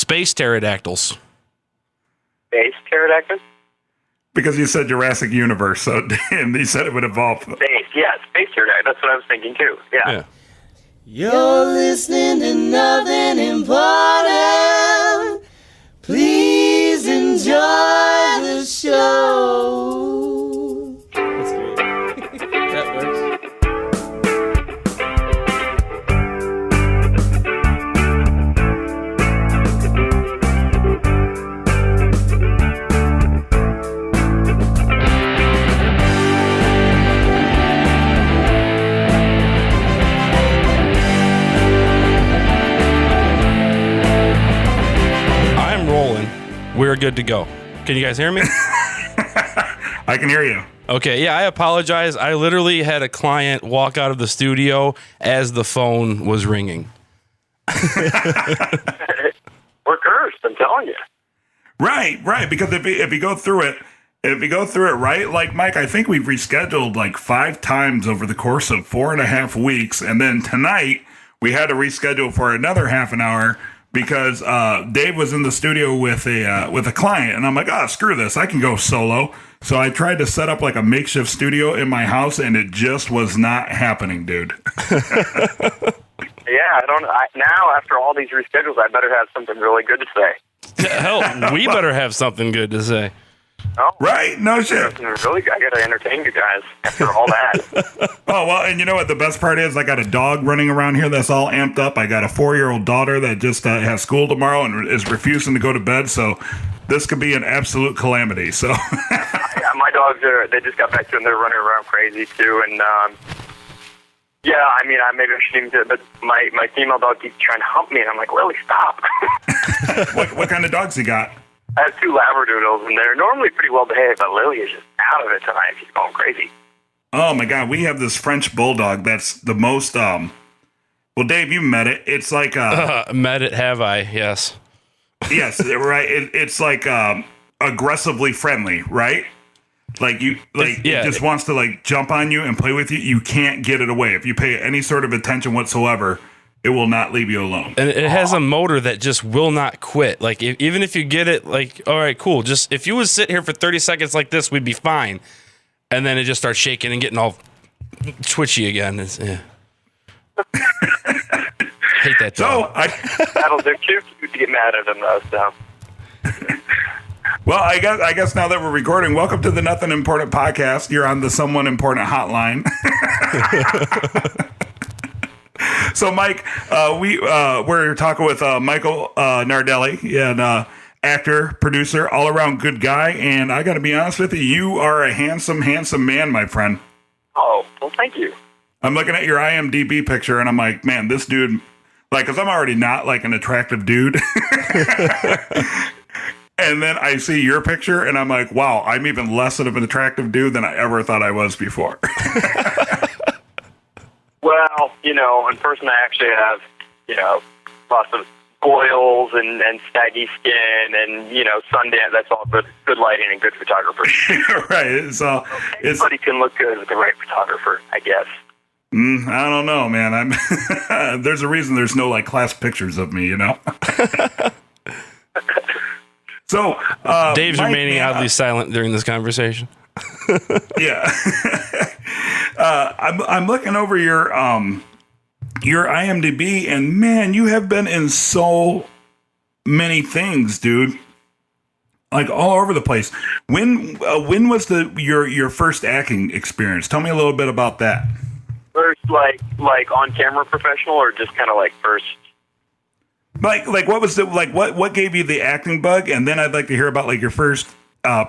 Space pterodactyls. Space pterodactyls? Because you said Jurassic Universe, so and you said it would evolve. Space pterodactyls. That's what I was thinking too. Yeah. You're listening to Nothing Important. Please enjoy the show. That's great. That works. We're good to go. Can you guys hear me? I can hear you. Okay, yeah, I apologize. I literally had a client walk out of the studio as the phone was ringing. We're cursed, I'm telling you. Right. Because if you go through it right, like Mike, I think we've rescheduled like 5 times over the course of 4.5 weeks, and then tonight we had to reschedule for another half an hour because Dave was in the studio with a client, and I'm like, screw this, I can go solo. So I tried to set up like a makeshift studio in my house, and it just was not happening, dude. Yeah, now after all these reschedules, I better have something really good to say. Hell, we better have something good to say. Oh, right? No shit. Really, I gotta entertain you guys after all that. Oh, well, and you know what the best part is? I got a dog running around here that's all amped up. I got a 4-year-old daughter that just has school tomorrow and is refusing to go to bed, so this could be an absolute calamity. So, yeah, my dogs they just got back to and they're running around crazy too, and yeah, I mean, maybe I shouldn't do it, but my female dog keeps trying to hump me, and I'm like, Lily, stop. What kind of dogs you got? I have 2 Labradoodles, and they're normally pretty well behaved, but Lily is just out of it tonight. She's going crazy. Oh, my God. We have this French bulldog that's the most, well, Dave, you met it. It's like... met it, have I? Yes. Yes, right. It's like aggressively friendly, right? Like, it just wants to, like, jump on you and play with you. You can't get it away. If you pay any sort of attention whatsoever, it will not leave you alone. And it has a motor that just will not quit. Like, even if you get it, like, all right, cool. Just if you would sit here for 30 seconds like this, we'd be fine. And then it just starts shaking and getting all twitchy again. Hate that dog. They're too cute to get mad at them, though, so... Well, I guess now that we're recording, welcome to the Nothing Important podcast. You're on the Someone Important hotline. So, Mike, we're talking with Michael Nardelli, and actor, producer, all-around good guy. And I got to be honest with you, you are a handsome, handsome man, my friend. Oh, well, thank you. I'm looking at your IMDb picture, and I'm like, man, this dude, like, because I'm already not like an attractive dude. And then I see your picture, and I'm like, wow, I'm even less of an attractive dude than I ever thought I was before. Well, in person I actually have, lots of boils and saggy skin and, Sundance. That's all good lighting and good photography. Right. So anybody can look good with the right photographer, I guess. I don't know, man. There's a reason there's no, like, class pictures of me, So, Dave's remaining oddly silent during this conversation. Yeah. I'm looking over your IMDb, and man, you have been in so many things, dude. Like all over the place. When was your first acting experience? Tell me a little bit about that. First, like on camera professional, or just kind of like first. Like what was what gave you the acting bug? And then I'd like to hear about like your first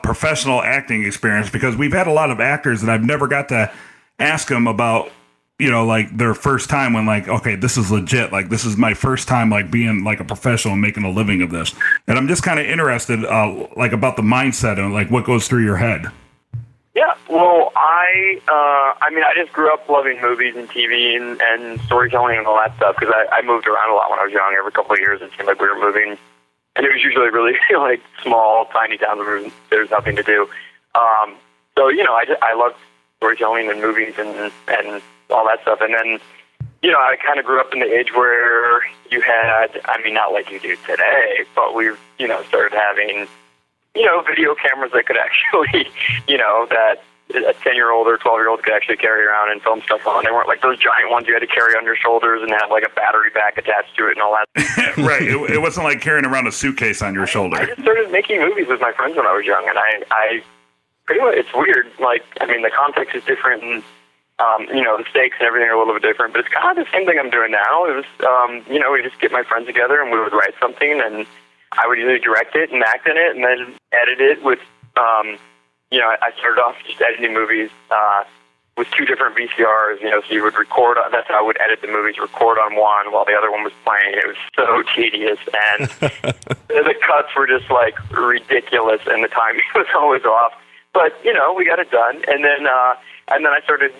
professional acting experience, because we've had a lot of actors that I've never got to ask them about, like their first time when like, okay, this is legit. Like this is my first time like being like a professional and making a living of this. And I'm just kind of interested like about the mindset and like what goes through your head. Yeah, well, I just grew up loving movies and TV and storytelling and all that stuff, because I moved around a lot when I was young. Every couple of years it seemed like we were moving, and it was usually really like small, tiny towns where there's nothing to do. So, I loved storytelling and movies and all that stuff. And then I kind of grew up in the age where you had, I mean, not like you do today, but we've, started having, video cameras that could actually, that a 10-year-old or 12-year-old could actually carry around and film stuff on. They weren't like those giant ones you had to carry on your shoulders and have like a battery back attached to it and all that. Right. It wasn't like carrying around a suitcase on your shoulder. I just started making movies with my friends when I was young, and I pretty much, it's weird. Like, I mean, the context is different, and the stakes and everything are a little bit different, but it's kind of the same thing I'm doing now. It was, we just get my friends together and we would write something, and I would either direct it and act in it and then edit it with, I started off just editing movies with 2 different VCRs, so you would record, that's how I would edit the movies, record on one while the other one was playing. It was so tedious, and the cuts were just, like, ridiculous, and the timing was always off. But, we got it done, and then I started,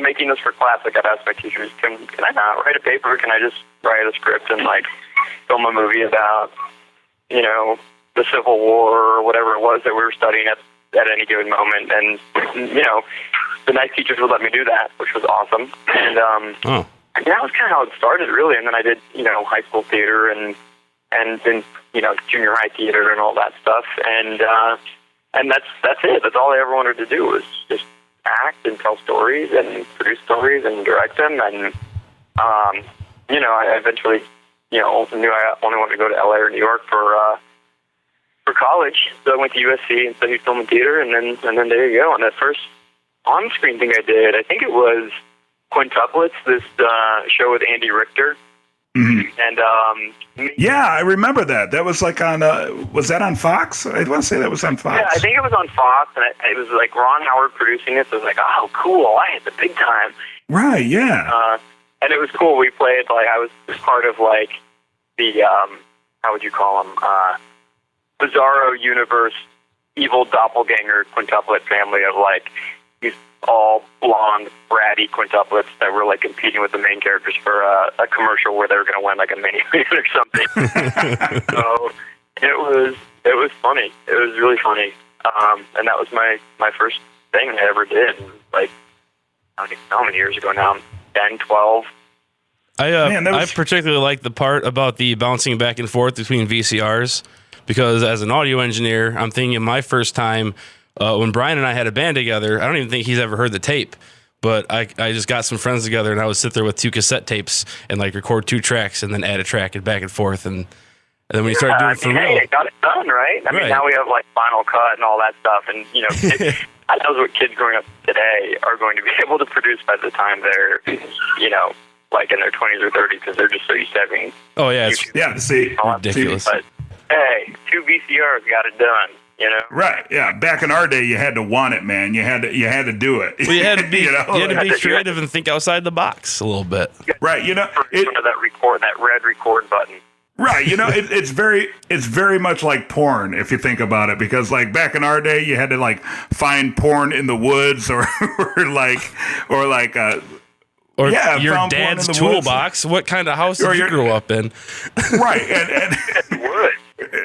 making this for class. Like, I'd ask my teachers, can I not write a paper? Can I just write a script and, like, film a movie about, the Civil War or whatever it was that we were studying at any given moment? And, the nice teachers would let me do that, which was awesome. And, and that was kind of how it started, really. And then I did, high school theater and then, junior high theater and all that stuff. And that's it. That's all I ever wanted to do was just act and tell stories and produce stories and direct them. And, I eventually, knew I only wanted to go to LA or New York for college. So I went to USC and studied film and theater, and then there you go. And that first on-screen thing I did, I think it was Quintuplets, this show with Andy Richter. Mm-hmm. And yeah, I remember that. That was like on. Was that on Fox? I want to say that was on Fox. Yeah, I think it was on Fox, and it was like Ron Howard producing it. So it was like, oh, cool! I had the big time. Right. Yeah. And it was cool. We played like I was part of like the how would you call them? Bizarro universe, evil doppelganger quintuplet family of like these all blonde, bratty quintuplets that were like competing with the main characters for a commercial where they were going to win like a mini or something. So it was funny. It was really funny. And that was my first thing I ever did. Like, I don't even know how many years ago now. 10, 12. I particularly like the part about the bouncing back and forth between VCRs, because as an audio engineer, I'm thinking of my first time when Brian and I had a band together. I don't even think he's ever heard the tape, but I just got some friends together, and I would sit there with 2 cassette tapes and like record 2 tracks and then add a track and back and forth. And then when you started doing it for real, it got it done, right? I mean, now we have like Final Cut and all that stuff, and I know what kids growing up today are going to be able to produce by the time they're, like in their 20s or 30s, because they're just so used to having. Oh yeah, see, ridiculous. But hey, 2 VCRs got it done. Right? Yeah. Back in our day, you had to want it, man. You had to do it. Well, you had to be, you had to be creative and think outside the box a little bit. Right. That red record button. Right, it's very much like porn if you think about it, because like back in our day, you had to like find porn in the woods or your dad's toolbox. What kind of house did you grow up in? Right, and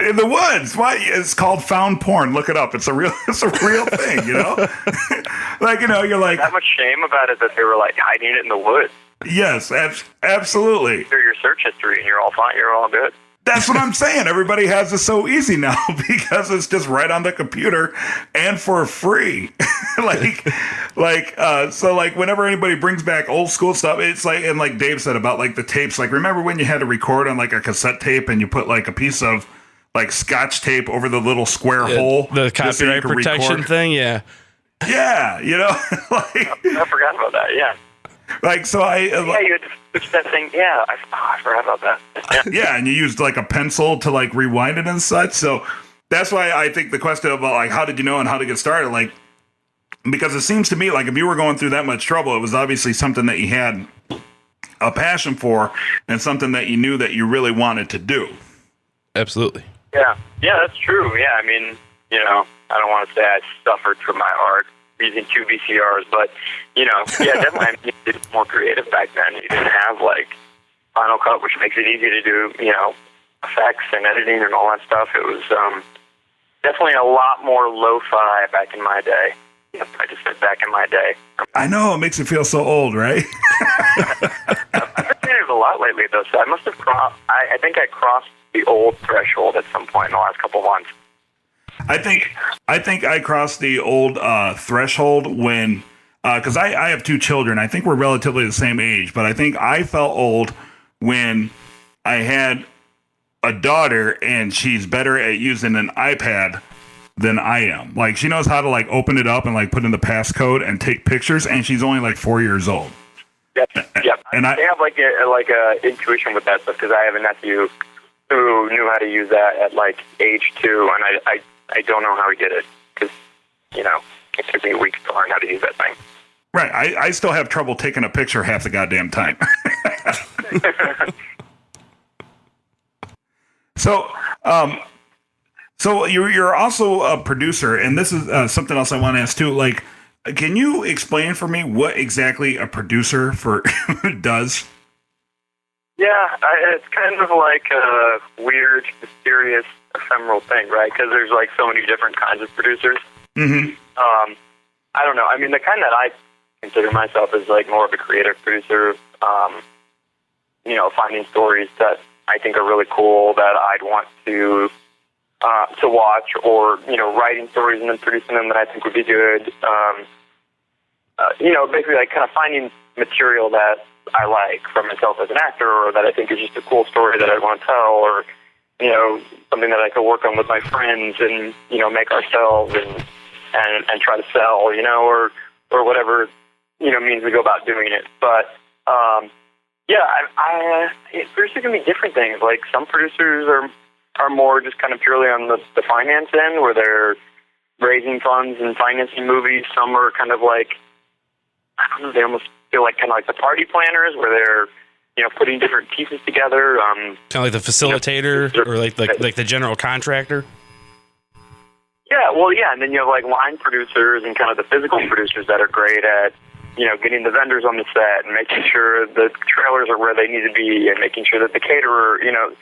in the woods. Why? It's called found porn. Look it up. It's a real thing. Like you're like that much shame about it that they were like hiding it in the woods. Yes, absolutely. Through your search history, and you're all fine. You're all good. That's what I'm saying. Everybody has it so easy now because it's just right on the computer and for free. So whenever anybody brings back old school stuff, it's like, and like Dave said about like the tapes, like remember when you had to record on like a cassette tape and you put like a piece of like Scotch tape over the little square hole? The copyright protection thing, yeah. Yeah, I forgot about that, yeah. Like, so you had to fix that thing. Yeah, I forgot about that. Yeah, and you used like a pencil to like rewind it and such. So that's why I think the question about like how did you know and how to get started, like, because it seems to me like if you were going through that much trouble, it was obviously something that you had a passion for and something that you knew that you really wanted to do. Absolutely. Yeah, that's true. Yeah, I mean, I don't want to say I suffered from my art using 2 VCRs, but definitely. I mean, it was more creative back then. You didn't have like Final Cut, which makes it easy to do, effects and editing and all that stuff. It was definitely a lot more lo-fi back in my day. Yep, I just said back in my day. I know, it makes it feel so old, right? I've been it a lot lately, though, so I must have crossed. I think I crossed the old threshold at some point in the last couple of months. I think I crossed the old threshold when, because I have two children. I think we're relatively the same age, but I think I felt old when I had a daughter and she's better at using an iPad than I am. Like, she knows how to like open it up and like put in the passcode and take pictures, and she's only like 4 years old. Yep. And I have like a intuition with that stuff because I have a nephew who knew how to use that at like age 2, and I don't know how he did it because, you know, it took me weeks to learn how to use that thing. Right. I still have trouble taking a picture half the goddamn time. So you're also a producer, and this is something else I want to ask too. Like, can you explain for me what exactly a producer for does? Yeah, it's kind of like a weird, mysterious, ephemeral thing, right? Because there's like so many different kinds of producers. Mm-hmm. I don't know. I mean, the kind that I consider myself is like more of a creative producer. You know, finding stories that I think are really cool that I'd want to watch, or, you know, writing stories and then producing them that I think would be good. You know, basically like kind of finding material that I like for myself as an actor, or that I think is just a cool story that I want to tell, or, you know, something that I could work on with my friends and, you know, make ourselves and try to sell, you know, or whatever, you know, means we go about doing it. But, yeah, producers can be different things. Like, some producers are more just kind of purely on the finance end, where they're raising funds and financing movies. Some are kind of like, I don't know, they almost feel like kind of like the party planners, where they're, you know, putting different pieces together. Kind of like the facilitator, you know, or like the general contractor. Yeah, well, yeah, and then you have like line producers and kind of the physical producers that are great at, you know, getting the vendors on the set and making sure the trailers are where they need to be, and making sure that the caterer, you know,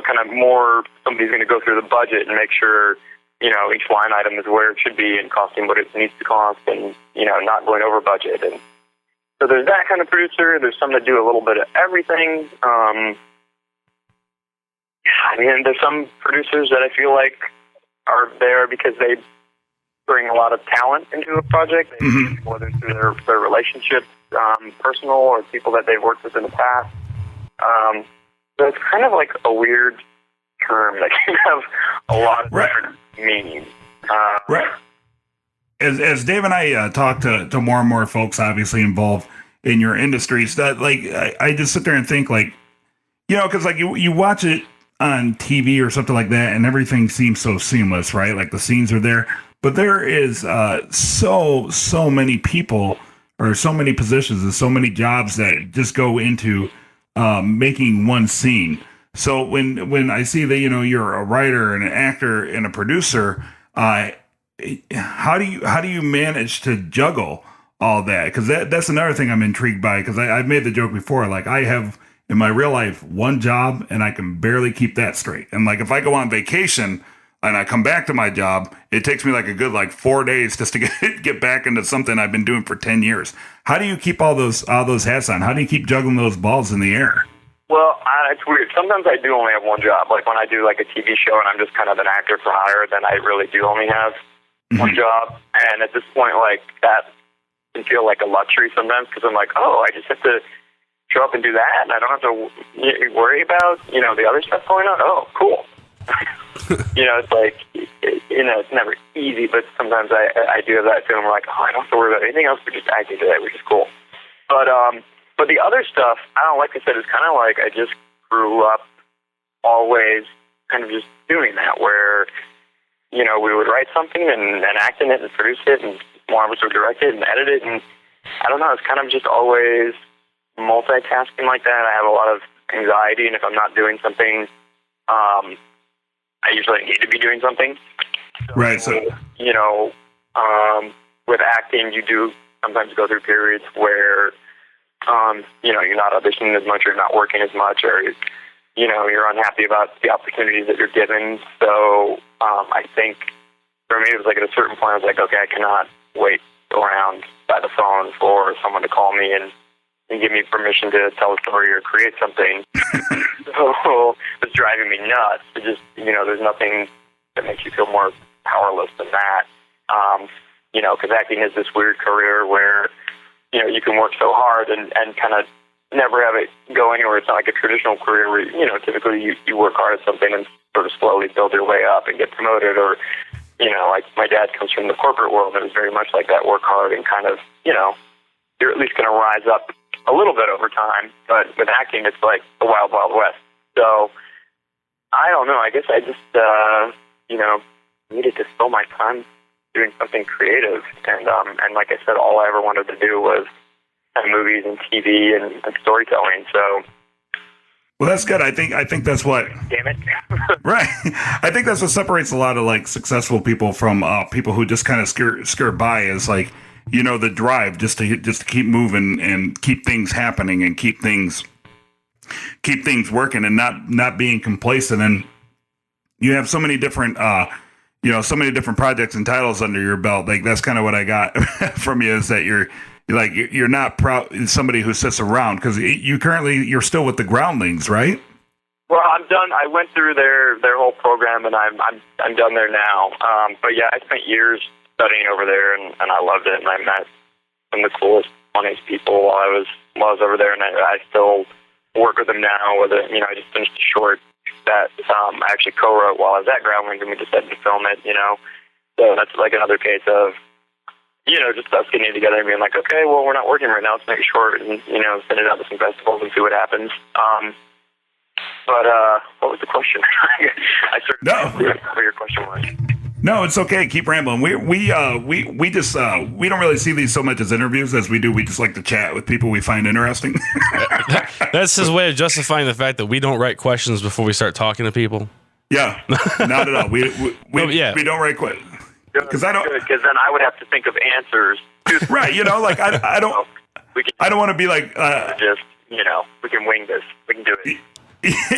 kind of more, somebody's going to go through the budget and make sure, you know, each line item is where it should be and costing what it needs to cost, and, you know, not going over budget. And so there's that kind of producer. There's some that do a little bit of everything. I mean, there's some producers that I feel like are there because they bring a lot of talent into a project, Mm-hmm. whether through their relationships, personal, or people that they've worked with in the past. So it's kind of like a weird term that can have a lot of different meanings. Right. As Dave and I talk to more and more folks obviously involved in your industries, that like I just sit there and think, like, you know, because like you watch it on TV or something like that, and everything seems so seamless, right? Like the scenes are there, but there is so many people, or so many positions and so many jobs that just go into making one scene. So when I see that, you know, you're a writer and an actor and a producer, how do you manage to juggle all that? Because that's another thing I'm intrigued by, because I've made the joke before, like, I have in my real life one job and I can barely keep that straight. And like, if I go on vacation and I come back to my job, it takes me like a good 4 days just to get back into something I've been doing for 10 years. How do you keep all those hats on? How do you keep juggling those balls in the air? Well, it's weird. Sometimes I do only have one job. Like when I do like a TV show and I'm just kind of an actor for hire, then I really do only have one job. And at this point, like, that can feel like a luxury sometimes, because I'm like, oh, I just have to show up and do that, and I don't have to worry about, you know, the other stuff going on. Oh, cool. You know, it's like, you know, it's never easy, but sometimes I do have that feeling where, like, oh, I don't have to worry about anything else. We're just acting today, which is cool. But the other stuff, I don't, like I said, it's kind of like I just grew up always kind of just doing that, where, you know, we would write something and act in it and produce it, and one of us would direct it and edit it, and I don't know, it's kind of just always multitasking like that. I have a lot of anxiety, and if I'm not doing something, I usually need to be doing something. Right. So, you know, with acting, you do sometimes go through periods where, you know, you're not auditioning as much, or you're not working as much, or, you know, you're unhappy about the opportunities that you're given. So I think for me, it was like at a certain point, I was like, okay, I cannot wait around by the phone for someone to call me and and give me permission to tell a story or create something. So it's driving me nuts. It just, there's nothing that makes you feel more powerless than that. Because acting is this weird career where, you can work so hard and kind of never have it go anywhere. It's not like a traditional career where, typically you work hard at something and sort of slowly build your way up and get promoted, or, like my dad comes from the corporate world, and it was very much like that, work hard and kind of, you're at least going to rise up a little bit over time. But with acting, it's like the wild, wild west. So I don't know. I guess I just, needed to fill my time doing something creative. And like I said, all I ever wanted to do was movies and TV and storytelling. So, well, that's good. I think that's what. Damn it. Right. I think that's what separates a lot of like successful people from people who just kind of skirt by, is like, the drive just to keep moving and keep things happening and keep things working and not being complacent. And you have so many different projects and titles under your belt. Like, that's kind of what I got from you, is that you're not somebody who sits around, because you're still with the Groundlings, right? Well, I'm done. I went through their whole program, and I'm done there now. But yeah, I spent years studying over there, and I loved it. And I met some of the coolest, funniest people while I was over there, and I still work with them now. I just finished a short that I actually co-wrote while I was at Groundlings, and we decided to film it. So that's like another case of, just us getting together and being like, okay, well, we're not working right now. Let's make it short and, send it out to some festivals and see what happens. But what was the question? I certainly what your question was. No, it's okay. Keep rambling. We just we don't really see these so much as interviews as we do. We just like to chat with people we find interesting. That's his way of justifying the fact that we don't write questions before we start talking to people. Yeah, not at all. We don't write questions. Because I don't. Because then I would have to think of answers. Right. I don't. I don't want to be like. Just we can wing this. We can do it.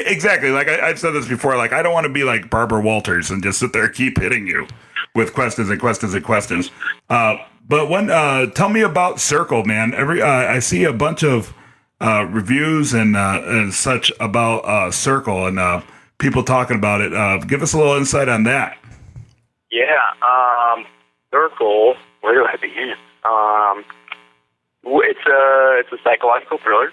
Exactly. Like I've said this before. Like, I don't want to be like Barbara Walters and just sit there and keep hitting you with questions and questions and questions. But tell me about Circle, man. I see a bunch of reviews and such about Circle and people talking about it. Give us a little insight on that. Yeah, Circle. Where do I begin? It's a psychological thriller.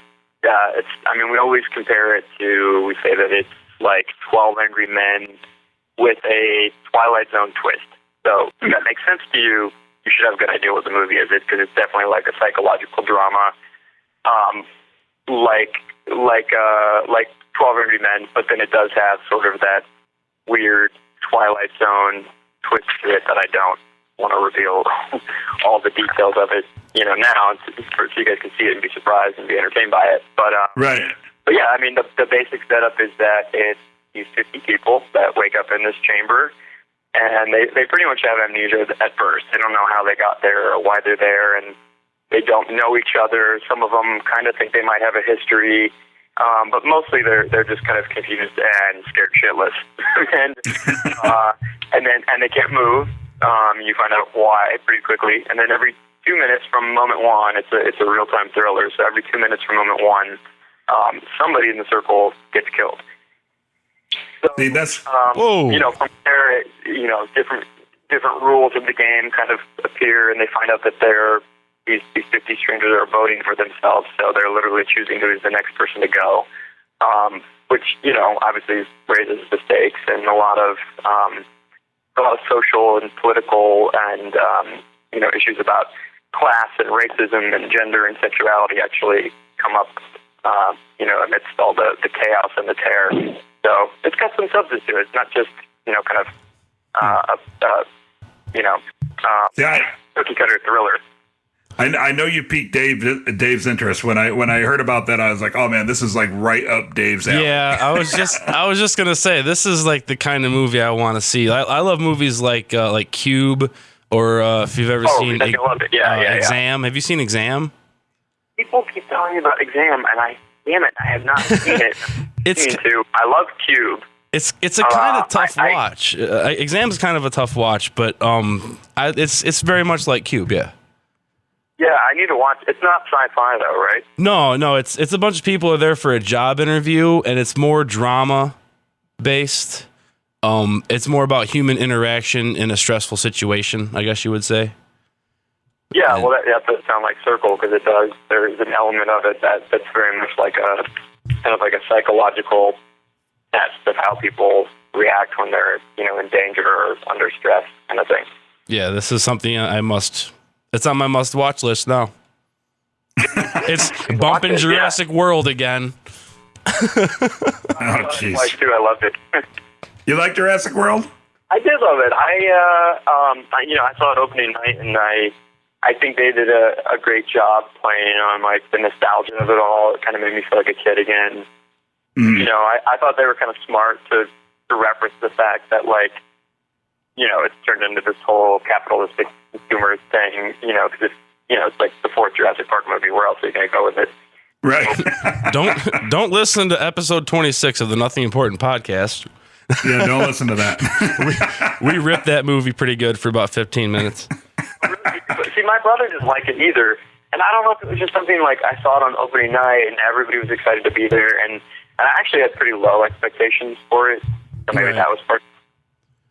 We always compare it to. We say that it's like 12 Angry Men with a Twilight Zone twist. So if that makes sense to you, you should have a good idea what the movie is, because it's definitely like a psychological drama, like 12 Angry Men, but then it does have sort of that weird Twilight Zone twist to it that I don't want to reveal all the details of it, now, so you guys can see it and be surprised and be entertained by it. But right. But yeah, the basic setup is that it's these 50 people that wake up in this chamber, and they pretty much have amnesia at first. They don't know how they got there or why they're there, and they don't know each other. Some of them kind of think they might have a history, but mostly they're just kind of confused and scared shitless, and they can't move. You find out why pretty quickly, and then every 2 minutes from moment one, it's a real-time thriller. So every 2 minutes from moment one, somebody in the circle gets killed. So, see, that's from there, different rules of the game kind of appear, and they find out that these 50 strangers are voting for themselves. So they're literally choosing who's the next person to go, which obviously raises the stakes, and a lot of social and political and issues about class and racism and gender and sexuality actually come up, amidst all the chaos and the terror. So it's got some substance to it. It's not just, cookie cutter thriller. I know you piqued Dave's interest when I heard about that. I was like, oh man, this is like right up Dave's alley. Yeah, I was just gonna say, this is like the kind of movie I want to see. I love movies like Cube, or if you've ever seen Exam. Have you seen Exam? People keep telling me about Exam, and I have not seen it. I love Cube. It's a kind of tough watch. Exam's kind of a tough watch, but it's very much like Cube, yeah. Yeah, I need to watch. It's not sci-fi though, right? No, it's a bunch of people are there for a job interview, and it's more drama based. It's more about human interaction in a stressful situation, I guess you would say. Yeah, well, that does sound like Circle because it does. There's an element of it that's very much like a kind of like a psychological test of how people react when they're in danger or under stress, kind of thing. Yeah, this is something it's on my must-watch list now. It's bumping Jurassic World again. Oh, jeez. I loved it. You like Jurassic World? I did love it. I saw it opening night, and I think they did a great job playing on like the nostalgia of it all. It kind of made me feel like a kid again. Mm. I thought they were kind of smart to reference the fact that it's turned into this whole capitalistic consumer thing. Because it's like the fourth Jurassic Park movie. Where else are you going to go with it? Right. Don't listen to episode 26 of the Nothing Important podcast. Yeah, don't listen to that. we ripped that movie pretty good for about 15 minutes. See, my brother didn't like it either, and I don't know if it was just something like I saw it on opening night and everybody was excited to be there, and I actually had pretty low expectations for it, so maybe that was part.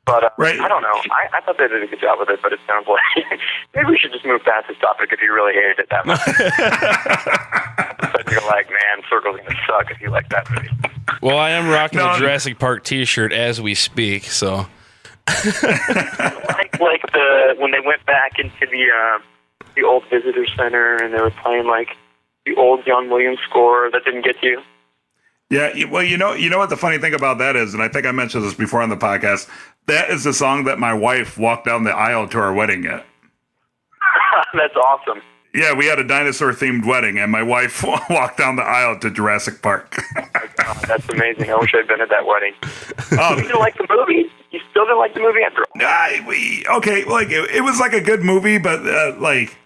But right. I don't know. I thought they did a good job with it, but it sounds like maybe we should just move past this topic if you really hated it that much. But you're like, man, Circle's gonna suck if you like that movie. Well, I am rocking a Jurassic Park T-shirt as we speak, so. like when they went back into the old visitor center and they were playing like the old John Williams score, that didn't get you. Yeah, well, you know what the funny thing about that is, and I think I mentioned this before on the podcast. That is the song that my wife walked down the aisle to our wedding at. That's awesome. Yeah, we had a dinosaur-themed wedding, and my wife walked down the aisle to Jurassic Park. Oh, that's amazing. I wish I'd been at that wedding. You didn't like the movie? You still didn't like the movie after all? Okay, like it was like a good movie, but like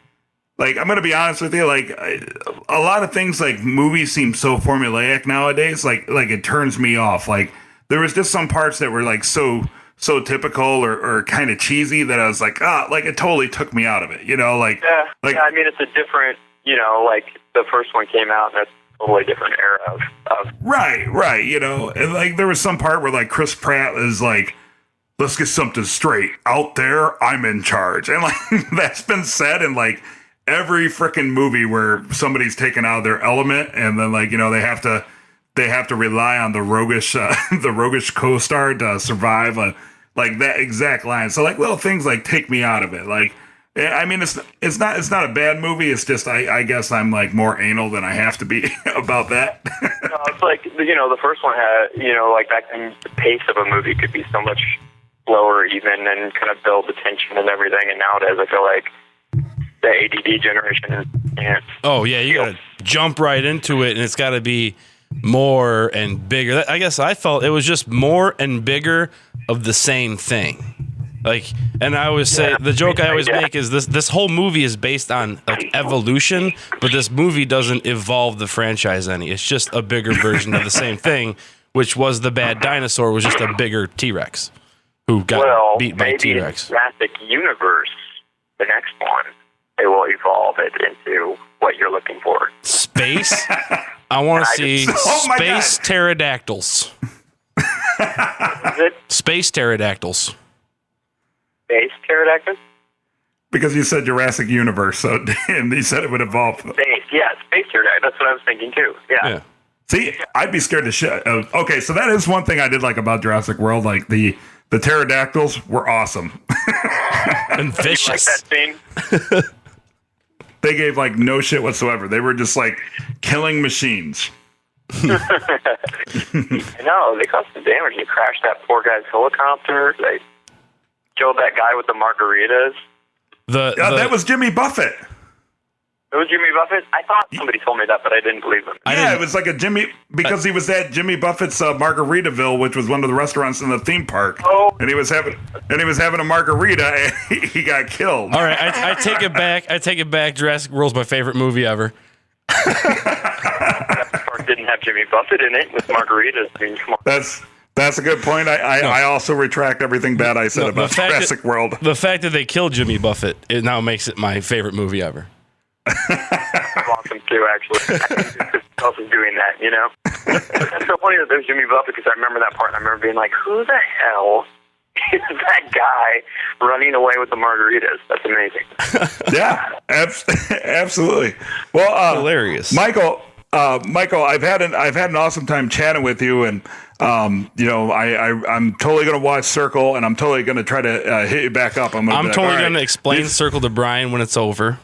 I'm gonna be honest with you, like a lot of things, like movies seem so formulaic nowadays. Like it turns me off. Like there was just some parts that were like so typical or kind of cheesy that I was like, like it totally took me out of it. Yeah, I mean, it's a different, like the first one came out, and that's a totally different era of. Right. And like there was some part where like Chris Pratt is like, let's get something straight. Out there, I'm in charge. And like that's been said in like every freaking movie where somebody's taken out of their element, and then like, they have to rely on the roguish co-star to survive like that exact line. So like little things like take me out of it. Like, I mean, it's not a bad movie. It's just, I guess I'm like more anal than I have to be about that. No, it's like, the first one had, like back then the pace of a movie could be so much slower even and kind of build the tension and everything. And nowadays I feel like the ADD generation is. Oh yeah, you gotta jump right into it, and it's gotta be more and bigger. I guess I felt it was just more and bigger of the same thing. Like, and I always say, the joke I always make is this whole movie is based on like evolution, but this movie doesn't evolve the franchise any. It's just a bigger version of the same thing, which was the bad dinosaur was just a bigger T-Rex who got beat by T-Rex. Jurassic Universe, the next one, they will evolve it into what you're looking for. Space? I want to see space pterodactyls. Space pterodactyls. Space pterodactyls? Because you said Jurassic Universe, so and you said it would evolve. Space pterodactyls. That's what I was thinking too. Yeah. See, I'd be scared to shit. Okay, so that is one thing I did like about Jurassic World. Like the pterodactyls were awesome and vicious. You like that scene? They gave like no shit whatsoever. They were just like killing machines. No, they caused some damage. They crashed that poor guy's helicopter. They killed that guy with the margaritas. That was Jimmy Buffett. It was Jimmy Buffett? I thought somebody told me that, but I didn't believe them. It was like a because he was at Jimmy Buffett's Margaritaville, which was one of the restaurants in the theme park. Oh. And he was having a margarita, and he got killed. All right, I take it back. I take it back. Jurassic World's my favorite movie ever. Jurassic Park didn't have Jimmy Buffett in it with margaritas. I mean, come on. That's a good point. I also retract everything bad I said about Jurassic World. The fact that they killed Jimmy Buffett, it now makes it my favorite movie ever. awesome too, actually. Who else is doing that, you know? It's so funny that there's Jimmy Buffett because I remember that part and I remember being like, who the hell is that guy running away with the margaritas? That's amazing. Yeah, absolutely. Well, Hilarious. Michael, I've had an awesome time chatting with you, and I'm totally gonna watch Circle, and I'm totally gonna try to hit you back up. I'm totally gonna explain Circle to Brian when it's over.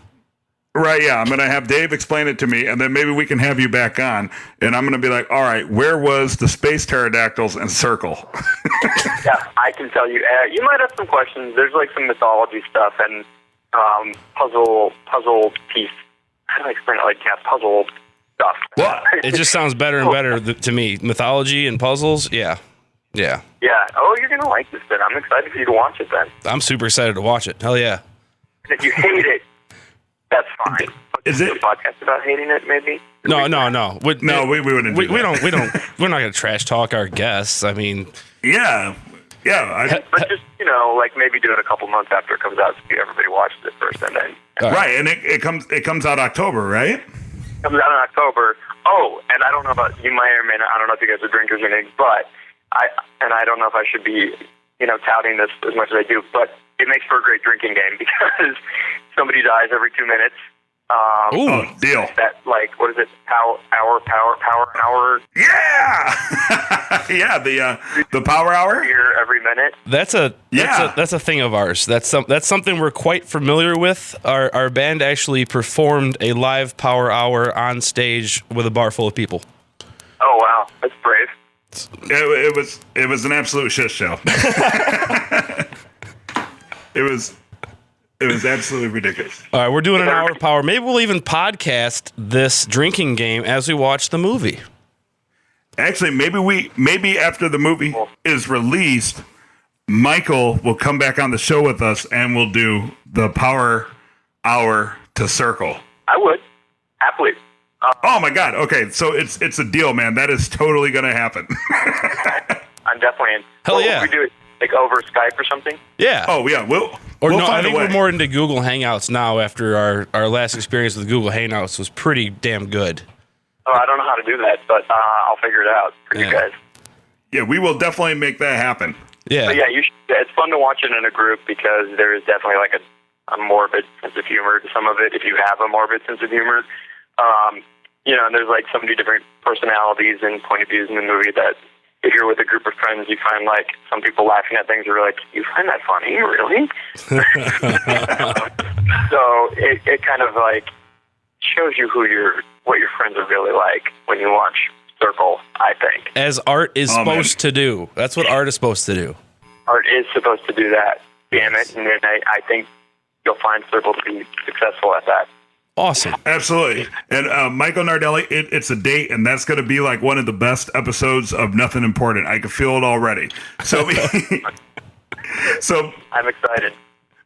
Right, yeah. I'm going to have Dave explain it to me, and then maybe we can have you back on, and I'm going to be like, all right, where was the space pterodactyls and Circle? Yeah, I can tell you. You might have some questions. There's like some mythology stuff and puzzle piece. How do I explain it? Like, yeah, puzzle stuff. Well, It just sounds better and better to me. Mythology and puzzles, yeah. Yeah. Oh, you're going to like this then. I'm excited for you to watch it then. I'm super excited to watch it. Hell yeah. And if you hate it, that's fine. Is it a podcast about hating it? Maybe. No. we wouldn't. We don't. We're not going to trash talk our guests. I mean, yeah. But just like maybe do it a couple months after it comes out, so everybody watches it first, and then. Right, and it comes out October, right? It comes out in October. Oh, and I don't know about you. Might or may not. I don't know if you guys are drinkers or anything, but I don't know if I should be touting this as much as I do, but it makes for a great drinking game because somebody dies every 2 minutes. Oh, deal. That, like, what is it? Power hour? Yeah! Yeah, the power hour? Here every minute. that's a thing of ours. That's something we're quite familiar with. Our band actually performed a live power hour on stage with a bar full of people. Oh, wow. That's brave. It was an absolute shit show. It was absolutely ridiculous. All right, we're doing an hour power. Maybe we'll even podcast this drinking game as we watch the movie. Actually, maybe after the movie is released, Michael will come back on the show with us and we'll do the power hour to Circle. I would. Happily. Oh my God. Okay. So it's a deal, man. That is totally going to happen. I'm definitely in. Hell yeah. We do it like over Skype or something. Yeah. Oh yeah. We'll I find think a way. we're more into Google Hangouts now after our last experience with Google Hangouts was pretty damn good. Oh, I don't know how to do that, but I'll figure it out for you guys. Yeah, we will definitely make that happen. Yeah. But yeah, you should, it's fun to watch it in a group because there is definitely like a morbid sense of humor to some of it if you have a morbid sense of humor. And there's like so many different personalities and point of views in the movie that if you're with a group of friends, you find like some people laughing at things and you're like, you find that funny, really? So it kind of like shows you what your friends are really like when you watch Circle, I think. As art is supposed to do. That's what art is supposed to do. Art is supposed to do that, damn it. And then I think you'll find Circle to be successful at that. Awesome. Absolutely. And Michael Nardelli, it's a date, and that's going to be like one of the best episodes of Nothing Important. I can feel it already. So, so I'm excited.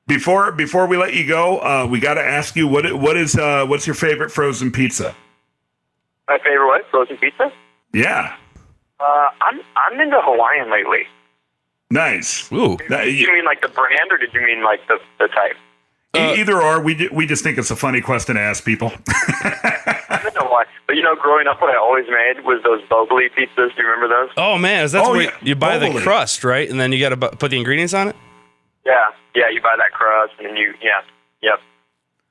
Before we let you go, we got to ask you what's your favorite frozen pizza? My favorite what? Frozen pizza? Yeah. I'm into Hawaiian lately. Nice. Ooh. Did you mean like the brand, or did you mean like the type? Either or. We just think it's a funny question to ask people. I don't know why, but growing up, what I always made was those Bogoli pizzas. Do you remember those? Oh man, that's where yeah. you buy Bogoli. the crust, right? And then you got to put the ingredients on it. Yeah, you buy that crust, and then yep.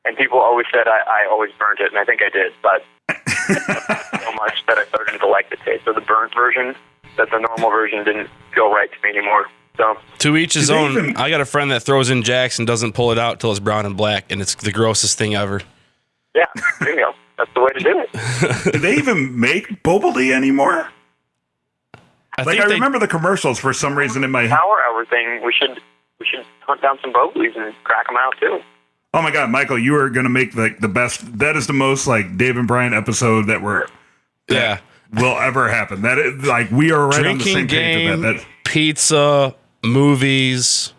And people always said I always burnt it, and I think I did, but so much that I started to like the taste of the burnt version, that the normal version didn't feel right to me anymore. So to each his own. I got a friend that throws in Jacks and doesn't pull it out till it's brown and black, and it's the grossest thing ever. Yeah, bingo. That's the way to do it. Do they even make Boboli anymore? I remember the commercials for some reason in my head. Power hour thing. We should hunt down some Bogolis and crack them out too. Oh my God, Michael, you are going to make like the best. That is the most like Dave and Bryan episode that will ever happen. That is like we are right on the same page with that. Pizza, movies,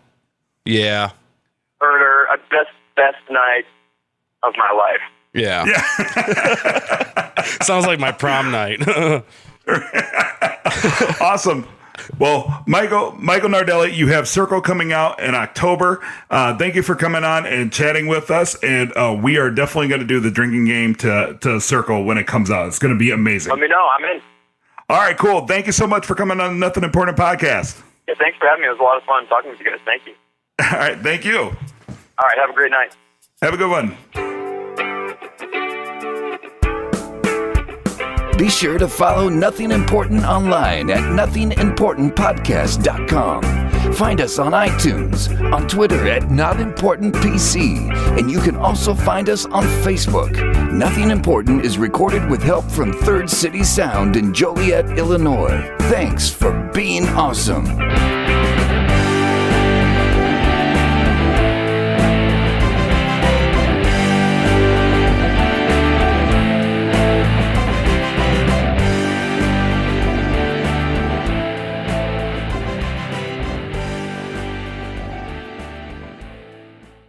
yeah. Murder, best night of my life. Yeah. Sounds like my prom night. Awesome. Well, Michael Nardelli, you have Circle coming out in October. Thank you for coming on and chatting with us. And we are definitely going to do the drinking game to Circle when it comes out. It's going to be amazing. Let me know. I'm in. All right, cool. Thank you so much for coming on the Nothing Important podcast. Yeah, thanks for having me. It was a lot of fun talking with you guys. Thank you. All right, thank you. All right, have a great night. Have a good one. Be sure to follow Nothing Important online at nothingimportantpodcast.com. Find us on iTunes, on Twitter at NotImportantPC, and you can also find us on Facebook. Nothing Important is recorded with help from Third City Sound in Joliet, Illinois. Thanks for being awesome.